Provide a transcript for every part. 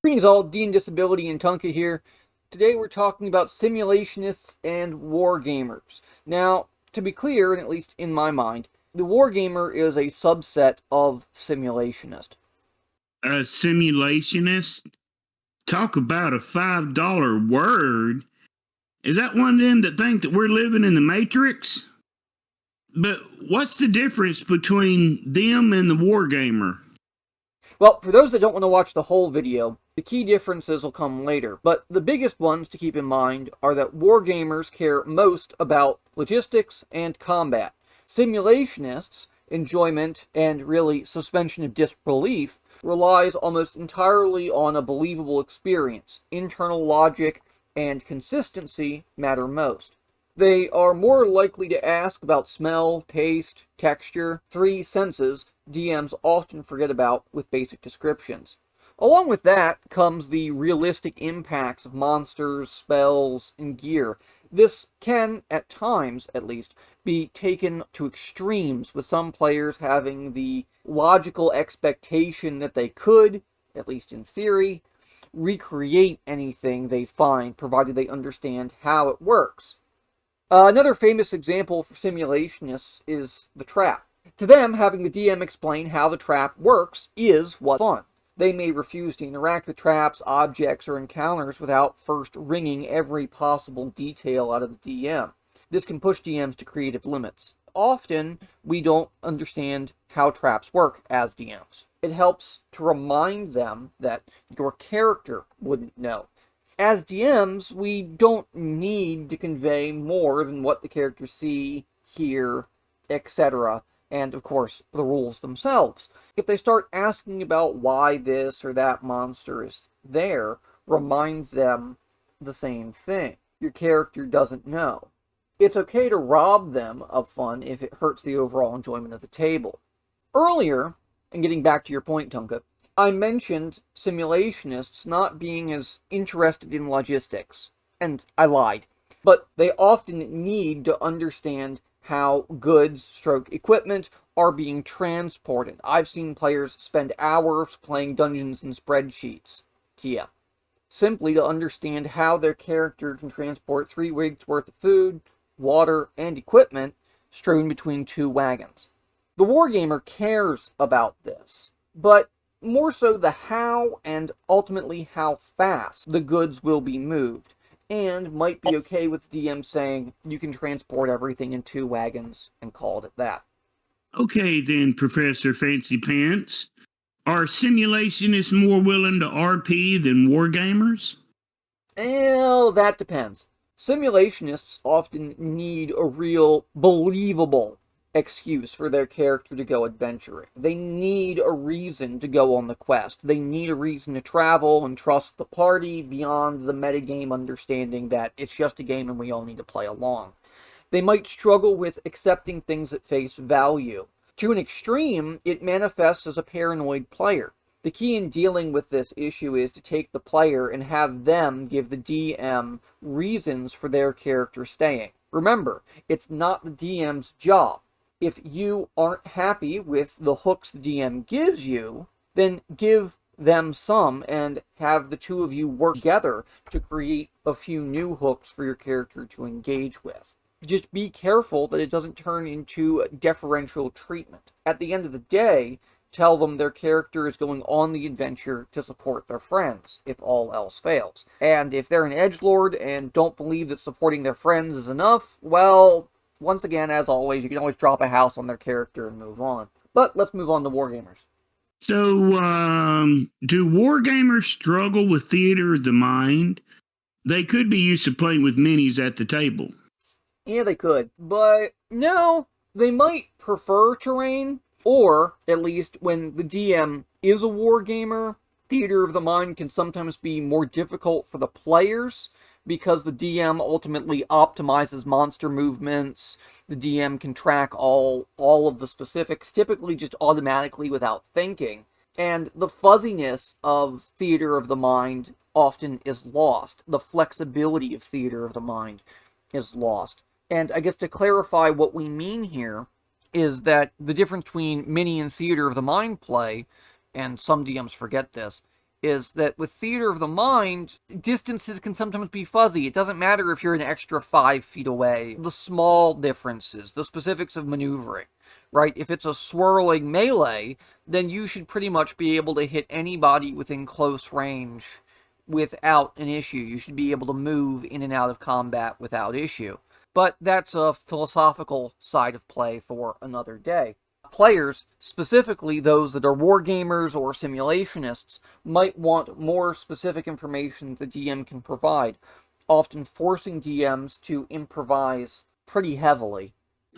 Greetings all, D&Disability and Tonka here. Today we're talking about simulationists and wargamers. Now, to be clear, and at least in my mind, the wargamer is a subset of simulationist. A simulationist? Talk about a $5 word. Is that one of them that think that we're living in the Matrix? But what's the difference between them and the wargamer? Well, for those that don't want to watch the whole video, the key differences will come later, but the biggest ones to keep in mind are that wargamers care most about logistics and combat. Simulationists, enjoyment, and really suspension of disbelief, relies almost entirely on a believable experience. Internal logic and consistency matter most. They are more likely to ask about smell, taste, texture, three senses DMs often forget about with basic descriptions. Along with that comes the realistic impacts of monsters, spells, and gear. This can, at times at least, be taken to extremes, with some players having the logical expectation that they could, at least in theory, recreate anything they find, provided they understand how it works. Another famous example for simulationists is the trap. To them, having the DM explain how the trap works is what's fun. They may refuse to interact with traps, objects, or encounters without first wringing every possible detail out of the DM. This can push DMs to creative limits. Often, we don't understand how traps work as DMs. It helps to remind them that your character wouldn't know. As DMs, we don't need to convey more than what the characters see, hear, etc., and of course, the rules themselves. If they start asking about why this or that monster is there, reminds them the same thing. Your character doesn't know. It's okay to rob them of fun if it hurts the overall enjoyment of the table. Earlier, and getting back to your point, Tonka, I mentioned simulationists not being as interested in logistics, and I lied. But they often need to understand how goods/equipment are being transported. I've seen players spend hours playing dungeons and spreadsheets. Yeah. Simply to understand how their character can transport 3 weeks worth of food, water, and equipment strewn between 2 wagons. The wargamer cares about this, but more so the how and ultimately how fast the goods will be moved, and might be okay with DM saying you can transport everything in 2 wagons and call it at that. Okay, then, Professor Fancy Pants. Are simulationists more willing to RP than wargamers? Well, that depends. Simulationists often need a real, believable excuse for their character to go adventuring. They need a reason to go on the quest. They need a reason to travel and trust the party beyond the metagame understanding that it's just a game and we all need to play along. They might struggle with accepting things at face value. To an extreme, it manifests as a paranoid player. The key in dealing with this issue is to take the player and have them give the DM reasons for their character staying. Remember, it's not the DM's job. If you aren't happy with the hooks the DM gives you, then give them some and have the two of you work together to create a few new hooks for your character to engage with. Just be careful that it doesn't turn into deferential treatment. At the end of the day, tell them their character is going on the adventure to support their friends, if all else fails. And if they're an edgelord and don't believe that supporting their friends is enough, well, once again, as always, you can always drop a house on their character and move on. But let's move on to wargamers. So, do wargamers struggle with theater of the mind? They could be used to playing with minis at the table. Yeah, they could. But no, they might prefer terrain, or at least when the DM is a wargamer, theater of the mind can sometimes be more difficult for the players because the DM ultimately optimizes monster movements. The DM can track all of the specifics, typically just automatically without thinking. And the fuzziness of theater of the mind often is lost. The flexibility of theater of the mind is lost. And I guess to clarify what we mean here is that the difference between mini and theater of the mind play, and some DMs forget this, is that with theater of the mind, distances can sometimes be fuzzy. It doesn't matter if you're an extra 5 feet away. The small differences, the specifics of maneuvering, right? If it's a swirling melee, then you should pretty much be able to hit anybody within close range without an issue. You should be able to move in and out of combat without issue. But that's a philosophical side of play for another day. Players, specifically those that are wargamers or simulationists, might want more specific information the DM can provide, often forcing DMs to improvise pretty heavily.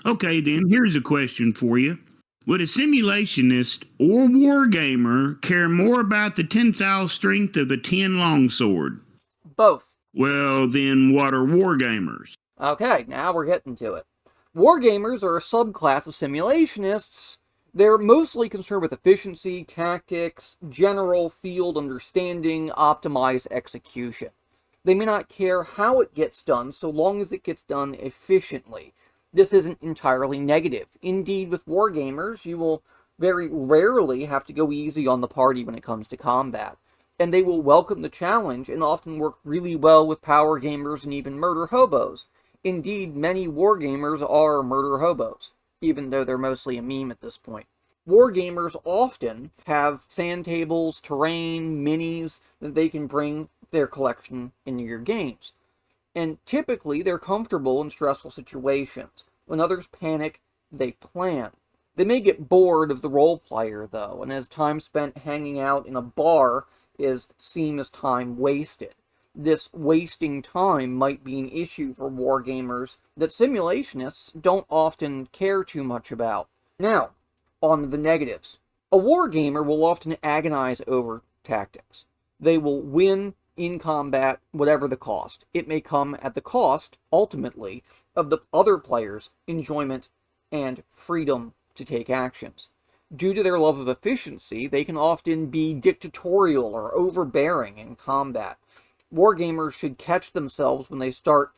Okay, then, here's a question for you. Would a simulationist or wargamer care more about the tensile strength of a 10 longsword? Both. Well, then what are wargamers? Okay, now we're getting to it. Wargamers are a subclass of simulationists. They're mostly concerned with efficiency, tactics, general field understanding, optimized execution. They may not care how it gets done so long as it gets done efficiently. This isn't entirely negative. Indeed, with wargamers, you will very rarely have to go easy on the party when it comes to combat. And they will welcome the challenge and often work really well with power gamers and even murder hobos. Indeed, many wargamers are murder hobos, even though they're mostly a meme at this point. Wargamers often have sand tables, terrain, minis that they can bring their collection into your games. And typically, they're comfortable in stressful situations. When others panic, they plan. They may get bored of the role player, though, and as time spent hanging out in a bar is seen as time wasted. This wasting time might be an issue for wargamers that simulationists don't often care too much about. Now, on to the negatives. A wargamer will often agonize over tactics. They will win in combat, whatever the cost. It may come at the cost, ultimately, of the other player's enjoyment and freedom to take actions. Due to their love of efficiency, they can often be dictatorial or overbearing in combat. Wargamers should catch themselves when they start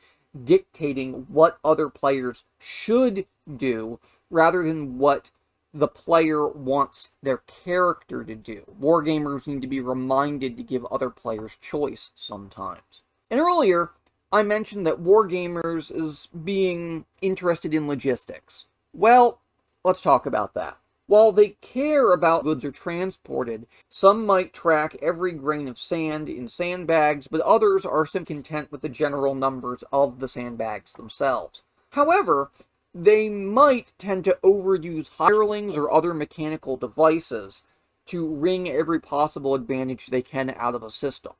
dictating what other players should do rather than what the player wants their character to do. Wargamers need to be reminded to give other players choice sometimes. And earlier, I mentioned that wargamers is being interested in logistics. Well, let's talk about that. While they care about goods are transported, some might track every grain of sand in sandbags, but others are simply content with the general numbers of the sandbags themselves. However, they might tend to overuse hirelings or other mechanical devices to wring every possible advantage they can out of a system.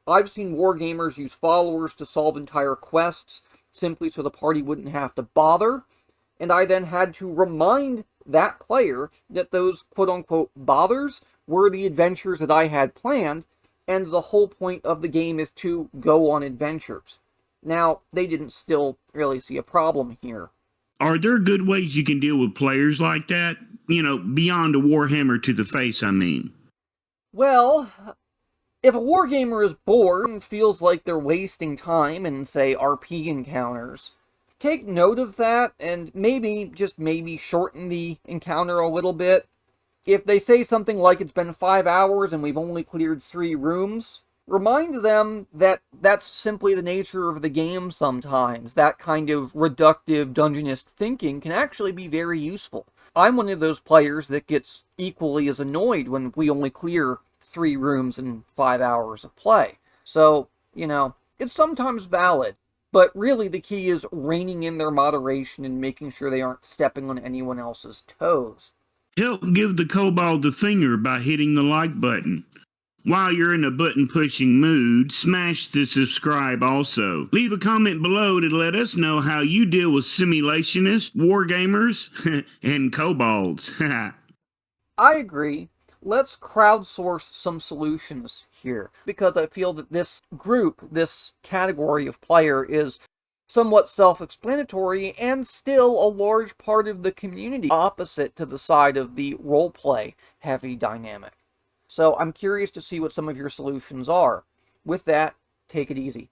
I've seen wargamers use followers to solve entire quests simply so the party wouldn't have to bother, and I then had to remind that player that those quote-unquote bothers were the adventures that I had planned, and the whole point of the game is to go on adventures. Now, they didn't still really see a problem here. Are there good ways you can deal with players like that? You know, beyond a warhammer to the face, I mean. Well, if a wargamer is bored and feels like they're wasting time in, say, RP encounters, take note of that and maybe, just maybe, shorten the encounter a little bit. If they say something like it's been 5 hours and we've only cleared 3 rooms, remind them that that's simply the nature of the game sometimes. That kind of reductive dungeonist thinking can actually be very useful. I'm one of those players that gets equally as annoyed when we only clear 3 rooms in 5 hours of play. So, it's sometimes valid. But really the key is reining in their moderation and making sure they aren't stepping on anyone else's toes. Help give the kobold the finger by hitting the like button. While you're in a button-pushing mood, smash the subscribe also. Leave a comment below to let us know how you deal with simulationists, wargamers, and kobolds. I agree. Let's crowdsource some solutions here, because I feel that this group, this category of player, is somewhat self-explanatory and still a large part of the community, opposite to the side of the roleplay heavy dynamic. So I'm curious to see what some of your solutions are. With that, take it easy.